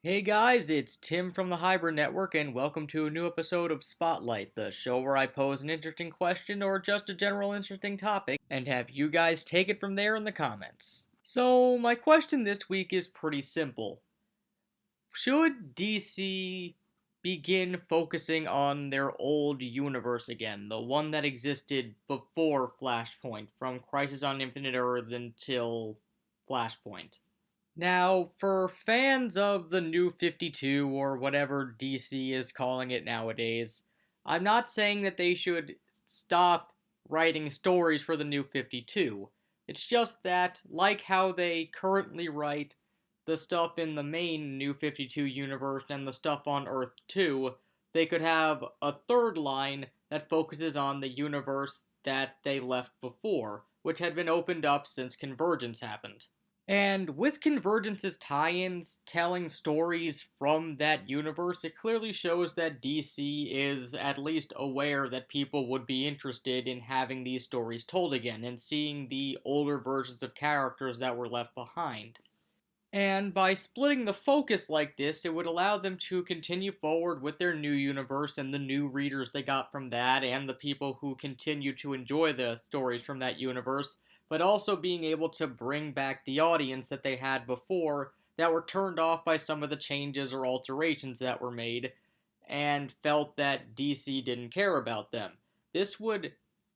Hey guys, it's Tim from the Hybrid Network, and welcome to a new episode of Spotlight, the show where I pose an interesting question or just a general interesting topic, and have you guys take it from there in the comments. So, my question this week is pretty simple. Should DC begin focusing on their old universe again, the one that existed before Flashpoint, from Crisis on Infinite Earth until Flashpoint? Now, for fans of the New 52, or whatever DC is calling it nowadays, I'm not saying that they should stop writing stories for the New 52. It's just that, like how they currently write the stuff in the main New 52 universe and the stuff on Earth 2, they could have a third line that focuses on the universe that they left before, which had been opened up since Convergence happened. And with Convergence's tie-ins telling stories from that universe, it clearly shows that DC is at least aware that people would be interested in having these stories told again and seeing the older versions of characters that were left behind. And by splitting the focus like this, it would allow them to continue forward with their new universe and the new readers they got from that, and the people who continue to enjoy the stories from that universe, but also being able to bring back the audience that they had before that were turned off by some of the changes or alterations that were made and felt that DC didn't care about them. This would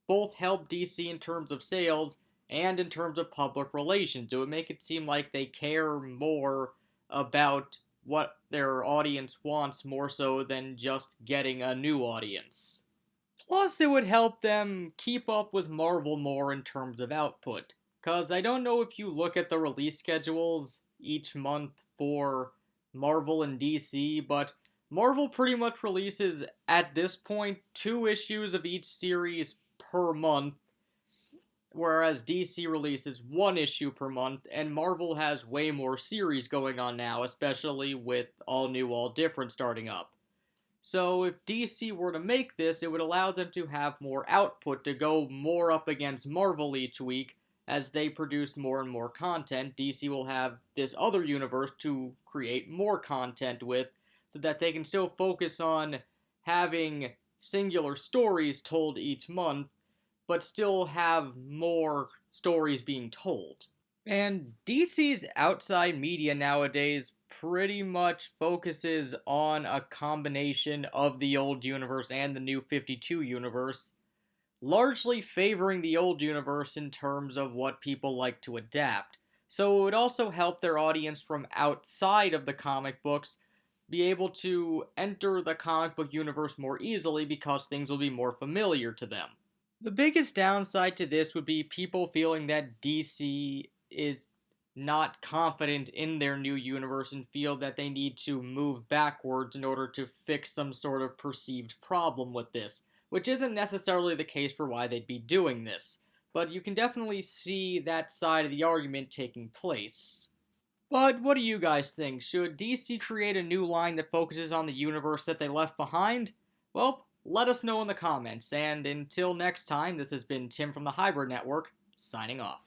both help DC in terms of sales and in terms of public relations. It would make it seem like they care more about what their audience wants more so than just getting a new audience. Plus, it would help them keep up with Marvel more in terms of output. Because I don't know if you look at the release schedules each month for Marvel and DC, but Marvel pretty much releases, at this point, 2 issues of each series per month, whereas DC releases 1 issue per month, and Marvel has way more series going on now, especially with All New, All Different starting up. So if DC were to make this, it would allow them to have more output to go more up against Marvel each week. As they produce more and more content, DC will have this other universe to create more content with, so that they can still focus on having singular stories told each month, but still have more stories being told. And DC's outside media nowadays pretty much focuses on a combination of the old universe and the new 52 universe, largely favoring the old universe in terms of what people like to adapt. So it would also help their audience from outside of the comic books be able to enter the comic book universe more easily because things will be more familiar to them. The biggest downside to this would be people feeling that DC is not confident in their new universe and feel that they need to move backwards in order to fix some sort of perceived problem with this, which isn't necessarily the case for why they'd be doing this, but you can definitely see that side of the argument taking place. But what do you guys think? Should DC create a new line that focuses on the universe that they left behind? Well, let us know in the comments, and until next time, this has been Tim from the Hybrid Network, signing off.